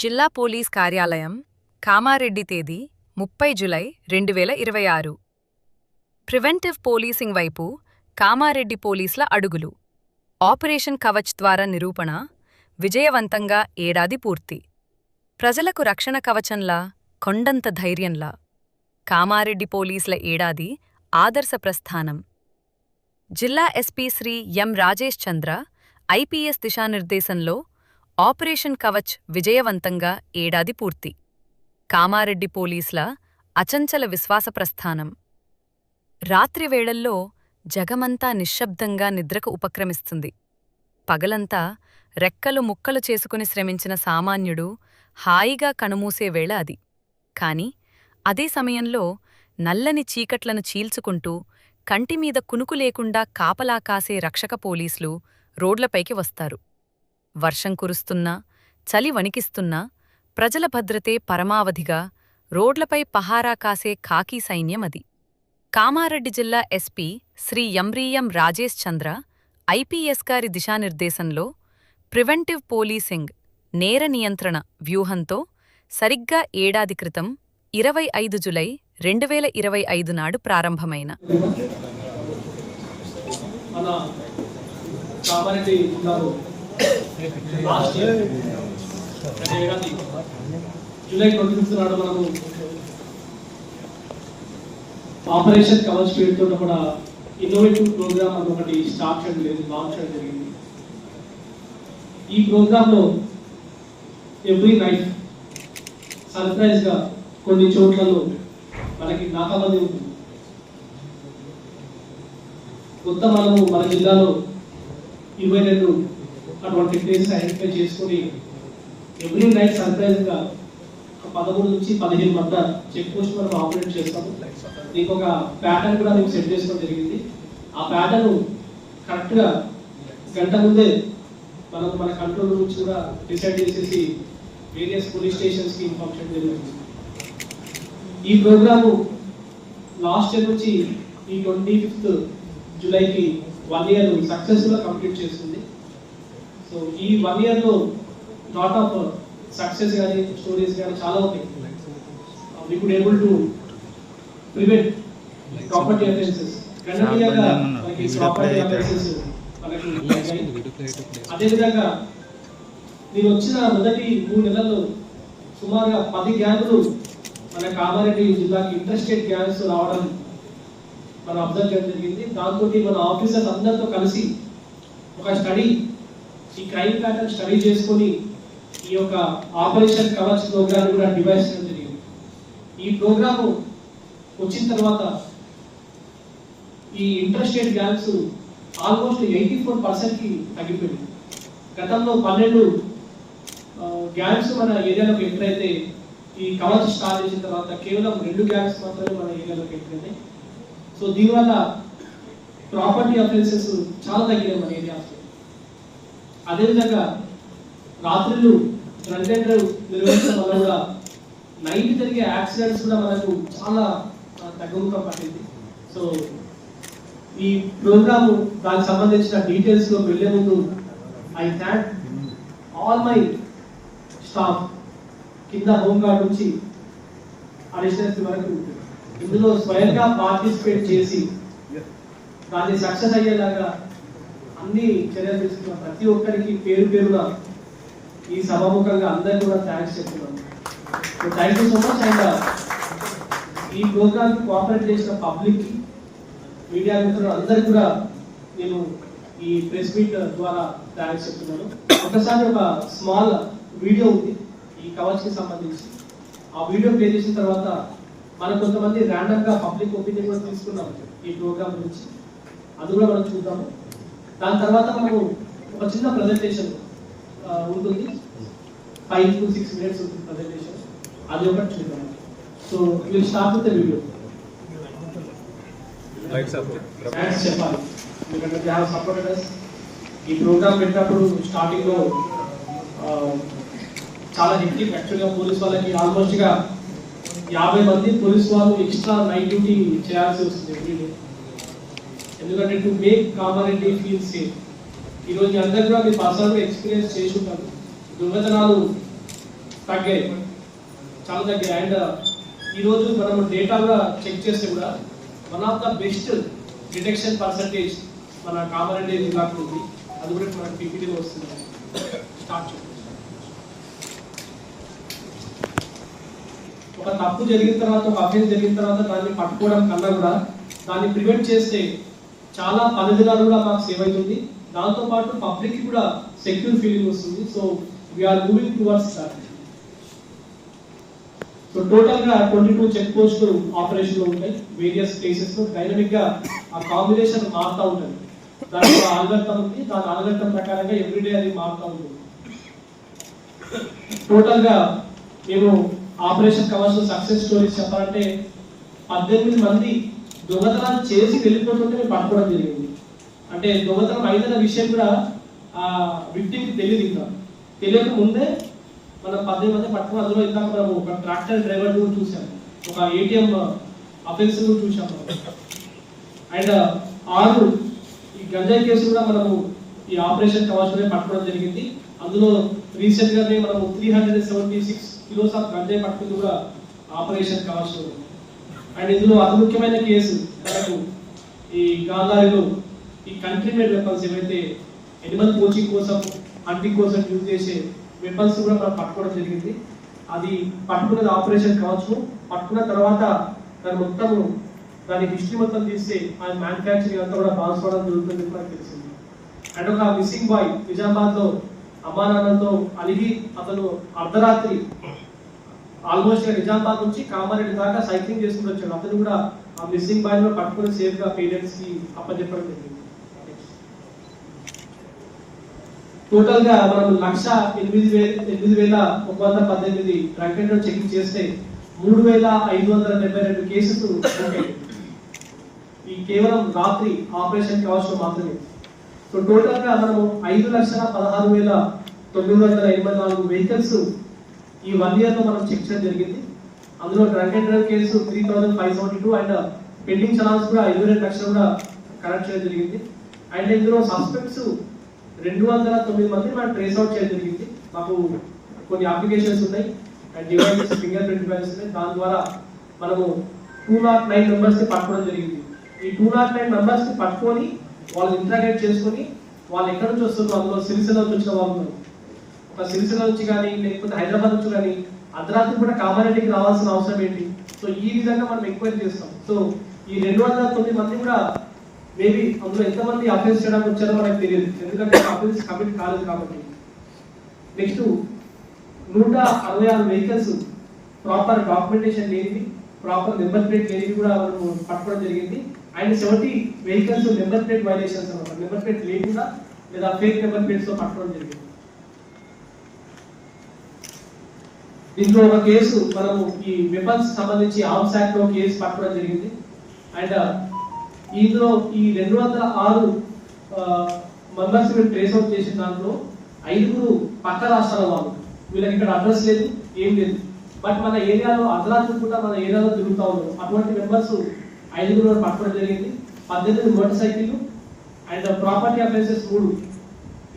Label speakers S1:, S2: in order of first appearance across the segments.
S1: జిల్లా పోలీస్ కార్యాలయం, కామారెడ్డి తేదీ 30 జూలై 2026. ప్రివెంటివ్ పోలీసింగ్ వైపు కామారెడ్డి పోలీసుల అడుగులు. ఆపరేషన్ కవచ్ ద్వారా నిరూపణ విజయవంతంగా ఏడాది పూర్తి. ప్రజలకు రక్షణ కవచంలా, కొండంత ధైర్యంలా కామారెడ్డి పోలీసుల ఏడాది ఆదర్శ ప్రస్థానం. జిల్లా ఎస్పీ శ్రీ ఎం రాజేష్ చంద్ర ఐపీఎస్ దిశానిర్దేశంలో ఆపరేషన్ కవచ్ విజయవంతంగా ఏడాది పూర్తి. కామారెడ్డి పోలీసుల అచంచల విశ్వాస ప్రస్థానం. రాత్రివేళల్లో జగమంతా నిశ్శబ్దంగా నిద్రకు ఉపక్రమిస్తుంది. పగలంతా రెక్కలు ముక్కలు చేసుకుని శ్రమించిన సామాన్యుడు హాయిగా కనుమూసే వేళ అది. కాని అదే సమయంలో నల్లని చీకట్లను చీల్చుకుంటూ కంటిమీద కునుకు లేకుండా కాపలా కాసే రక్షక పోలీసులు రోడ్లపైకి వస్తారు. వర్షం కురుస్తున్నా, చలి వణికిస్తున్నా ప్రజల భద్రతే పరమావధిగా రోడ్లపై పహారా కాసే ఖాకీ సైన్యం అది. కామారెడ్డి జిల్లా ఎస్పీ శ్రీ ఎం రాజేష్ చంద్ర ఐపీఎస్ గారి దిశానిర్దేశంలో ప్రివెంటివ్ పోలీసింగ్ నేర నియంత్రణ వ్యూహంతో సరిగ్గా ఏడాది క్రితం 25 జూలై 2025 నాడు ప్రారంభమైన
S2: జూలై 25 నాడు మనము ఆపరేషన్ కవచ్ పేరుతో కూడా ఇన్నోవేటివ్ ప్రోగ్రామ్ అని ఒకటి స్టార్ట్ చేయడం లాంచ్ చేయడం జరిగింది. ఈ ప్రోగ్రామ్ లో ఎవ్రీ నైట్ సర్ప్రైజ్ గా కొన్ని చోట్లలో మనకి నాకాబందీ ఉంటుంది. మొత్తం మనము మన జిల్లాలో 22 అటువంటి ప్లేసెస్ ఐడెంటిఫై చేసుకుని ఎవ్రీ నైట్ సర్ప్రైజ్ గా 13 నుంచి 15 మధ్య చెక్ పోస్ట్ మనం ఆపరేట్ చేస్తాము. దీనికి ఒక ప్యాటర్న్ కూడా మేము సెట్ చేసుకోవడం జరిగింది. ఆ ప్యాటర్న్ కరెక్ట్ గా గంట ముందే మనం మన కంట్రోల్ నుంచి కూడా డిసైడ్ చేసేసి వేరియస్ పోలీస్ స్టేషన్స్ కి ఇన్ఫార్మ్ చేయడం జరుగుతుంది. ఈ ప్రోగ్రాము లాస్ట్ ఇయర్ నుంచి ఈ 25th జూలైకి 1 year సక్సెస్ఫుల్ గా కంప్లీట్ చేస్తుంది. సో ఈ 1 year లో లాట్ ఆఫ్ సక్సెస్ కానీ స్టోరీస్ కానీ చాలా ఉంటాయి. We could able to prevent property offences. అదేవిధంగా నేను వచ్చిన మొదటి 3 నెలల్లో సుమారుగా 10 గ్యాంగులు మన కామారెడ్డి జిల్లాకి ఇంటర్స్టేట్ గ్యాంగ్స్ రావడం మనం అబ్జర్వ్ చేయడం జరిగింది. దాంతో మన ఆఫీసర్స్ అందరితో కలిసి ఒక స్టడీ, ఈ క్రైమ్ ప్యాటర్న్ స్టడీ చేసుకొని ఈ యొక్క ఆపరేషన్ కవచ్ ప్రోగ్రామ్ కూడా డివైస్ చేయడం జరిగింది. ఈ ప్రోగ్రామ్ వచ్చిన తర్వాత ఈ ఇంటర్స్టేట్ గ్యాంగ్స్ ఆల్మోస్ట్ 84% కి తగ్గిపోయింది. గతంలో 12 గ్యాంగ్స్ మన ఏరియాలోకి ఎంటర్ అయితే ఈ కవచ్ స్టార్ట్ చేసిన తర్వాత కేవలం 2 గ్యాంగ్స్ మాత్రమే మన ఏరియాలోకి ఎంటర్ అయినాయి. సో దీనివల్ల ప్రాపర్టీ అఫెన్సెస్ చాలా తగ్గినాయి మన ఏరియాలో. అదేవిధంగా రాత్రులు డ్రంక్ అండ్ డ్రైవ్ నిర్వహించడం వల్ల కూడా నైట్ జరిగే యాక్సిడెంట్స్ కూడా మనకు చాలా తగ్గుముఖం పట్టింది. సో ఈ ప్రోగ్రామ్ దానికి సంబంధించిన డీటెయిల్స్ లో వెళ్లే ముందు I thank all my staff, కింద హోంగార్డ్ నుంచి అడిషనల్స్ వరకు ఇందులో స్వయంగా పార్టిసిపేట్ చేసి దాన్ని సక్సెస్ అయ్యేలాగా అన్ని చర్యలు తీసుకున్న ప్రతి ఒక్కరికి పేరు పేరుగా ఈ సభాముఖంగా అందరికీ కూడా థ్యాంక్స్ చెప్తున్నాను. Thank you so much. And ఈ ప్రోగ్రామ్ కోఆపరేట్ చేసిన పబ్లిక్, మీడియా మిత్రులు అందరికీ కూడా నేను ఈ ప్రెస్ మీట్ ద్వారా థ్యాంక్స్ చెప్తున్నాను. ఒకసారి ఒక స్మాల్ వీడియో ఉంది ఈ కవచ్ కి సంబంధించి. ఆ వీడియో ప్లే చేసిన తర్వాత మనం కొంతమంది ర్యాండమ్ గా పబ్లిక్ ఒపీనియన్ కూడా తీసుకున్నాం ఈ ప్రోగ్రామ్ గురించి. అది కూడా మనం చూద్దాము. దాని తర్వాత మనము ఒక చిన్న ప్రజెంటేషన్ ఉంటుంది, 5 to 6 minutes ఉంటుంది ప్రజెంటేషన్. అది ఒకటి చూద్దాం. So will start with the video. Thanks చెప్పాలి, ఎందుకంటే దే హావ్ సపోర్టెడ్ us. ఈ ప్రోగ్రామ్ పెట్టినప్పుడు స్టార్టింగ్ లో చాలా హెక్టిక్. యాక్చువల్గా పోలీస్ వాళ్ళకి ఆల్మోస్ట్ గా 50 మంది పోలీస్ వాళ్ళు ఎక్స్ట్రా నైట్ డ్యూటీ చేయాల్సి వస్తుంది ఎవ్రీడే. ఎందుకంటే to make Kamareddy feel safe. ఈరోజు అందరూ కూడా మీ పర్సనల్ ఎక్స్పీరియన్స్ చేసి ఉంటారు. దొంగతనాలు తగ్గాయి, చాలా తగ్గాయి. అండ్ ఈరోజు మనం డేటా కూడా చెక్ చేస్తే కూడా one of the best detection percentage మన కామారెడ్డి జిల్లాకు ఉంది. అది కూడా మనకు పీపీటీలో వస్తుంది. స్టార్ట్ చేయండి. ఒక తప్పు జరిగిన తర్వాత, ఒక అఫెన్స్ జరిగిన తర్వాత దాన్ని పట్టుకోవడం కన్నా కూడా దాన్ని ప్రివెంట్ చేస్తే చాలా పనిదినాలు కూడా మాకు సేవ్ అవుతుంది. దాంతోపాటు పబ్లిక్ కూడా సెక్యూర్ ఫీలింగ్ వస్తుంది. So we are moving towards that. So total గా 22 చెక్ పోస్టులు ఆపరేషన్ లో ఉంటాయి వేరియస్ ప్లేసెస్ లో. డైనమిక్ గా ఆ కాంబినేషన్ మారుతూ ఉంటుంది. దానికి ఆల్గర్థం ఉంది, దాని ఆల్గర్థం ప్రకారంగా ఎవ్రీడే అది మారుతూ ఉంటుంది. టోటల్ గా మేము ఆపరేషన్ కవర్స్ సక్సెస్ స్టోరీస్ చెప్పాలంటే 18 మంది దొంగతనాలు చేసి వెళ్ళిపోతుంటే మేము పట్టుకోవడం జరిగింది. అంటే దొంగతనం అయిన విషయం కూడా ఆ విక్టిమ్కి తెలియదు. ఇంకా తెలియక ముందే మనం 18 మంది పట్టుకుని అందులో ఇంకా మనం ఒక ట్రాక్టర్ డ్రైవర్ కూడా చూసాము, ఒక ఏటీఎం అఫెన్స్ కూడా చూసాము. అండ్ 6 ఈ గంజాయి కేసు కూడా మనము ఈ ఆపరేషన్ కవర్స్లోనే పట్టుకోవడం జరిగింది. అందులో రీసెంట్ గానే మనము 376 కిలోస్ ఆఫ్ గంజాయి పట్టుకుంది కూడా ఆపరేషన్ కవర్స్. అండ్ ఇందులో అతి ముఖ్యమైన కేసు మనకు ఈ గాంధారిలో ఈ కంట్రీ మేడ్ వెపన్స్ ఏవైతే ఎనిమల్ కోచింగ్ కోసం, హంటింగ్ కోసం యూజ్ చేసే వెపన్స్ కూడా మనం పట్టుకోవడం జరిగింది. అది పట్టుకున్నది ఆపరేషన్ కావచ్చు. పట్టుకున్న తర్వాత దాని మొత్తం దాని హిస్టరీ మొత్తం తీస్తే ఆ మ్యానుఫ్యాక్చరింగ్ అంతా కూడా బాల్సుకోవడం జరుగుతుంది మనకు తెలిసింది. అండ్ ఒక మిస్సింగ్ బాయ్ నిజామాబాద్ లో అమ్మా నాన్నలతో అలిగి అతను అర్ధరాత్రి ఆల్మోస్ట్ నిజామాబాద్ నుంచి కామారెడ్డి దాకా సైక్లింగ్ చేసుకుని వచ్చాడు. అతను కూడా ఆ మిస్సింగ్ బాయ్ లో పట్టుకుని సేఫ్ గా పేరెంట్స్ కి అప్పచెప్పడం జరిగింది. టోటల్ గా మనం 1,08,118 డ్రగ్ అండ్ చెకింగ్ చేస్తే 3,572 కేసెస్ ఉంటాయి. ఈ కేవలం రాత్రి ఆపరేషన్ కవర్స్ లో మాత్రమే. సో టోటల్ గా మనము 5,16,984 వెహికల్స్ ఈ 1 year లో మనం చెక్ చేయడం జరిగింది. అందులో drug and drive case 3,572 and pending challans కూడా 22 లక్షలు కూడా కలెక్ట్ చేయడం జరిగింది. అండ్ ఇందులో సస్పెక్ట్స్ 209 మంది మనం ట్రేస్ అవుట్ చేయడం జరిగింది. మాకు కొన్ని అప్లికేషన్స్ ఉన్నాయి and devices finger print devices ఉన్నాయి. దాని ద్వారా మనము 209 మెంబర్స్ ని పట్టుకోవడం జరిగింది. ఈ 209 మెంబర్స్ ని పట్టుకొని వాళ్ళు ఇంటరాగేట్ చేసుకొని వాళ్ళు ఎక్కడి నుంచి వస్తున్నారు, అందులో సిరిసిల్ల నుంచి వచ్చిన వాళ్ళు ఉన్నారు. ఒక సిరిసిల్ల నుంచి కానీ లేకపోతే హైదరాబాద్ నుంచి కానీ అర్ధరాత్రి కూడా కామారెడ్డికి రావాల్సిన అవసరం ఏంటి? సో ఈ విధంగా మనం ఎంక్వైరీ చేస్తాం. సో ఈ 209 మంది కూడా మేబీ అందులో ఎంతమంది అఫెన్స్ చేయడానికి వచ్చారో మనకు తెలియదు, ఎందుకంటే అఫెన్స్ కమిట్ కాలేదు కాబట్టి. నెక్స్ట్ 166 వెహికల్స్ ప్రాపర్ డాక్యుమెంటేషన్ లేనివి, ప్రాపర్ నెంబర్ ప్లేట్ లేనివి కూడా మనం పట్టుకోవడం జరిగింది. And 70 vehicles number plate violations అనమాట, నెంబర్ ప్లేట్ లేకుండా లేదా ఫేక్ నెంబర్ ప్లేట్స్ తో పట్టుకోవడం జరిగింది. దీంట్లో ఒక కేసు మనము ఈ వెపన్స్ సంబంధించి ఆర్మ్స్ యాక్ట్ లో కేసు పట్టుకోవడం జరిగింది. అండ్ ఇందులో ఈ 206 మెంబర్స్ మేము ట్రేస్ అవుట్ చేసిన దాంట్లో 5 పక్క రాష్ట్రాల వాళ్ళు. వీళ్ళకి ఇక్కడ అడ్రస్ లేదు, ఏం లేదు, బట్ మన ఏరియాలో అర్ధరాత్రి కూడా మన ఏరియాలో తిరుగుతూ ఉన్నారు. అటువంటి మెంబర్స్ 5 పట్టుకోవడం జరిగింది. 18 motor cycle and property offences 3.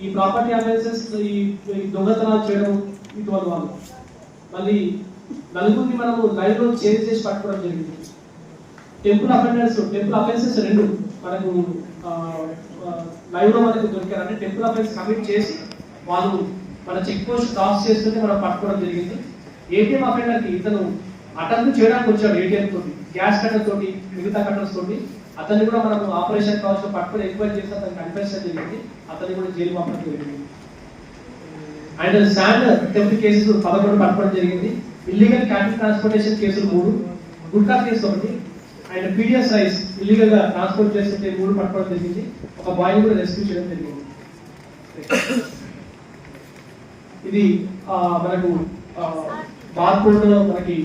S2: ఈ ప్రాపర్టీ అఫెన్సెస్ ఈ దొంగతనాలు చేయడం ఇటువంటి వాళ్ళు. మళ్ళీ 4 మనము లైవ్ లో చేంజ్ చేసి పట్టుకోవడం జరిగింది. టెంపుల్ అఫెన్సెస్ 2 మనకు లైవ్ లో మనకు దొరికారు. అంటే టెంపుల్ అఫెన్స్ కమిట్ చేసి వాళ్ళు మన చెక్ పోస్ట్ క్రాస్ చేస్తుంటే మనం పట్టుకోవడం జరిగింది. ఏటీఎం అఫెండర్ కి ఇతను అటెంప్ట్ చేయడానికి వచ్చాడు, ఏటీఎం తోటి, గ్యాస్ కట్టర్ తోటి, మిగతా కట్టర్స్ తోటి. అతన్ని కూడా మనం ఆపరేషన్ కావచ్చు పట్టుకొని ఎంక్వైరీ చేసి అతను కన్ఫెస్ జరిగింది. అతన్ని కూడా జైలు పంపడం జరిగింది. అండ్ శాండ్ థెఫ్ట్ కేసెస్ 11 పట్టుకోవడం జరిగింది. ఇల్లీగల్ క్యాపిటల్ ట్రాన్స్పోర్టేషన్ కేసులు 3, gutka case 1 and PDS rice illegal గా ట్రాన్స్పోర్ట్ చేస్తుంటే 3 పట్టుకోవడం జరిగింది. ఒక బాయ్ కూడా రెస్క్యూ చేయడం జరిగింది. ఇది మనకు బార్కోడ్ మనకి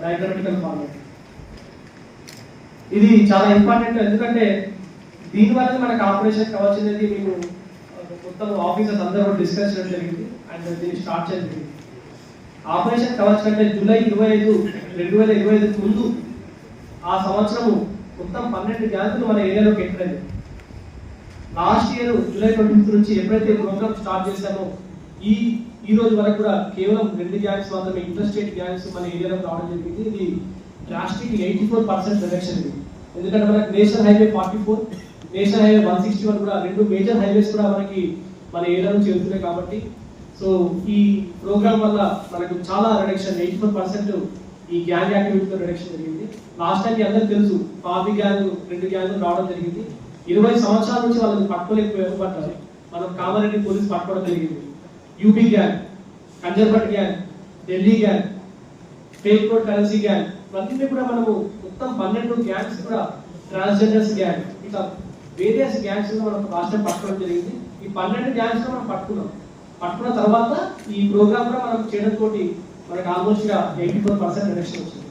S2: డయాగ్రామికల్ ఫార్మాట్. ఇది చాలా ఇంపార్టెంట్, ఎందుకంటే దీని వల్ల మనకు ఆపరేషన్ కవచ్ అనేది మేము మొత్తం ఆఫీసర్స్ అందరూ డిస్కస్ చేయడం జరిగింది అండ్ దీన్ని స్టార్ట్ చేయడం జరిగింది. ఆపరేషన్ కవచ్ కంటే జూలై 25, 2025 ముందు ఆ సంవత్సరము మొత్తం 12 గ్యాంగులు మన ఏరియాలోకి ఎంటర్ అయ్యాయి. లాస్ట్ ఇయర్ జూలై 25 నుంచి ఎప్పుడైతే ప్రోగ్రామ్ స్టార్ట్ చేశామో ఈ ఈ రోజు వరకు కూడా కేవలం 2 గ్యాంగ్స్ మాత్రమే ఇంటర్స్టేట్ గ్యాంగ్స్ మన ఏరియాలో రావడం జరిగింది. ఇది డ్రాస్టిక్ 84% రిడక్షన్ ఇది. ఎందుకంటే మనకి నేషనల్ హైవే 44, నేషనల్ హైవే 161 కూడా 2 మేజర్ హైవేస్ కూడా మనకి మన ఏరియా నుంచి వెళ్తున్నాయి కాబట్టి సో ఈ ప్రోగ్రామ్ వల్ల మనకు చాలా రిడక్షన్ 84% ఈ గ్యాంగ్ యాక్టివిటీతో రిడక్షన్ జరిగింది. లాస్ట్ టైం అందరికీ తెలుసు పాపి గ్యాంగ్ 2 గ్యాంగ్లు రావడం జరిగింది. 20 సంవత్సరాల నుంచి వాళ్ళని పట్టుకోలేకపోయారు. బట్ మనం కామారెడ్డి పోలీస్ పట్టుకోవడం జరిగింది. UP gang, Kanjarbhat gang, Delhi gang, fake note currency gang, ఇవన్నీ కూడా మనము మొత్తం 12 గ్యాంగ్స్ కూడా ట్రాన్స్జెండర్స్ గ్యాంగ్ ఇట్లా వేరియస్ గ్యాంగ్స్ మనం రాష్ట్రం పట్టుకోవడం జరిగింది. ఈ 12 గ్యాంగ్స్ మనం పట్టుకున్న తర్వాత ఈ ప్రోగ్రామ్ కూడా మనం చేయడం తోటి మనకు ఆల్మోస్ట్ గా 84% రిడక్షన్ వచ్చింది.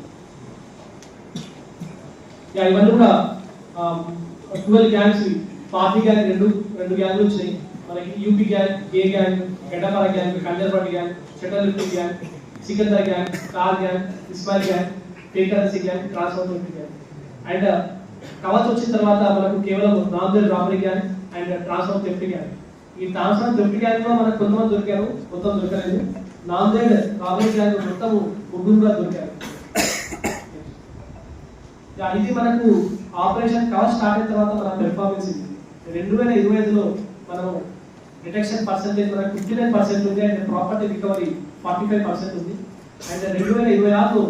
S2: ఇవన్నీ కూడా 12 గ్యాంగ్స్, పార్టీ గ్యాంగ్ 2 గ్యాంగ్లు వచ్చినాయి మనకి. యూపీ గ్యాంగ్, గే గ్యాంగ్, గడ్డపాల gang, Kanjarbhat gang, shutter lifting gang, Sikandar gang, star gang, Ismail gang, fake currency gang, transfer gang. And Kavach వచ్చిన తర్వాత మనకు కేవలం non robbery gang and transfer theft gang. ఈ ట్రాన్స్ఫర్ థెఫ్ట్ గ్యాంగ్ లో మనకు కొంతమంది దొరికారు, మొత్తం దొరకలేదు. నాన్ రాబరీ గ్యాంగ్ మొత్తం 3 కూడా దొరికారు. ఇది మనకు ఆపరేషన్ కవచ్ స్టార్ట్ అయిన తర్వాత మన పెర్ఫార్మెన్స్ ఇది 2025లో మనం డిటెక్షన్ పర్సెంటేజ్ మనకు 59% ఉంది అండ్ ప్రాపర్టీ రికవరీ 45% ఉంది. అండ్ 2026లో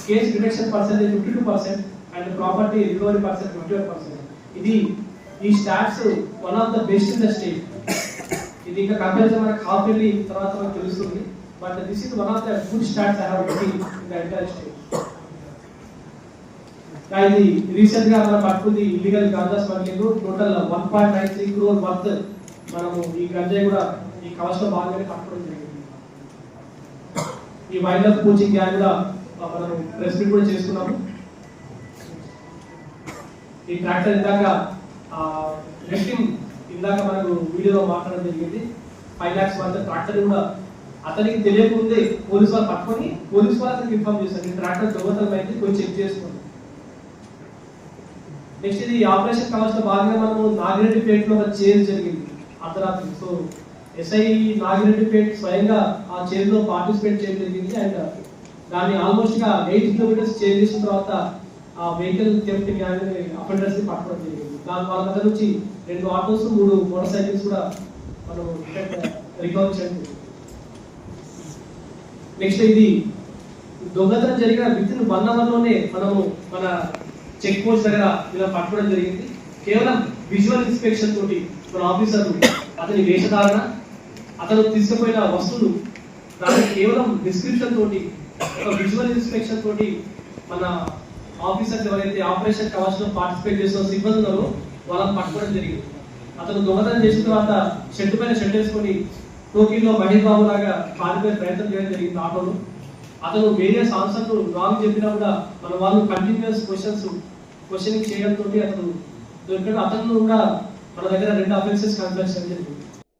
S2: case detection percentage 52% and property recovery percent 51%. ఇది ఈ stats one of the best in the state. ఇది ఇంకా కంపారిజన్ మనకు హాఫ్ ఇయర్లీ తర్వాత మనకు తెలుస్తుంది. But this is one of the good stats I have seen in the entire state. ఇది recent గా మనం పట్టుకుంది illegal ganja smuggling. Total 1.93 crore worth మనము ఈ గంజాయి కూడా ఈ కవచలో భాగంగానే పట్టుకోవడం జరిగింది. ఈ వైల్డ్ లైఫ్ కోచింగ్ గ్యాంగ్ కూడా మనం ప్రెస్ మీట్ కూడా చేసుకున్నాము. ఈ ట్రాక్టర్ ఇందాక మనకు వీడియోలో మాట్లాడడం జరిగింది. 5 lakhs వర్త్ ట్రాక్టర్ కూడా అతనికి తెలియకముందే పోలీసు వాళ్ళు పట్టుకొని పోలీసు వాళ్ళకి ఇన్ఫార్మ్ చేశారు ఈ ట్రాక్టర్ దొంగతనం అయితే కొంచెం చెక్ చేసుకోండి. నెక్స్ట్ ఇది ఆపరేషన్ కవచ్ లో భాగంగా మనము నాగిరెడ్డిపేట లో ఒక చేజ్ జరిగింది అర్ధరాత్రి. సో ఎస్ఐ నాగిరెడ్డిపేట స్వయంగా ఆ చేజ్ లో పార్టిసిపేట్ చేయడం జరిగింది. అండ్ దాన్ని ఆల్మోస్ట్ గా 8 కిలోమీటర్స్ చేజ్ చేసిన తర్వాత ఆ వెహికల్ థెఫ్ట్ గ్యాంగ్ అఫెండర్స్ ని పట్టుకోవడం జరిగింది. దాని వాళ్ళ దగ్గర నుంచి 2 ఆటోస్ 3 మోటార్ సైకిల్స్ కూడా మనం రికవర్ చేయడం జరిగింది. నెక్స్ట్ ఇది దొంగతనం జరిగిన విత్ ఇన్ 1 hour లోనే మనము మన చెక్ పోస్ట్ దగ్గర ఇలా పట్టుకోవడం జరిగింది. కేవలం విజువల్ ఇన్స్పెక్షన్ తోటి మన ఆఫీసర్లు అతని వేషధారణ, అతను తీసుకుపోయిన వస్తువులు, దానికి కేవలం డిస్క్రిప్షన్ తోటి ఒక విజువల్ ఇన్స్పెక్షన్ తోటి మన ఆఫీసర్స్ ఎవరైతే ఆపరేషన్ కవచ్ లో పార్టిసిపేట్ చేస్తున్న సిబ్బంది ఉన్నారో వాళ్ళని పట్టుకోవడం జరిగింది. అతను దొంగతనం చేసిన తర్వాత షెడ్ పైన షెడ్ వేసుకొని టోకీలో మహేష్ బాబు లాగా పారిపోయే ప్రయత్నం చేయడం జరిగింది ఆటోలో. అతను వేరియస్ ఆన్సర్లు రాంగ్ చెప్పినా కూడా మన వాళ్ళు కంటిన్యూస్ క్వశ్చనింగ్ చేయడంతో అతను దొరికాడు. అతను కూడా మన దగ్గర 2 అఫెన్సెస్ కన్ఫెస్ జరిగింది.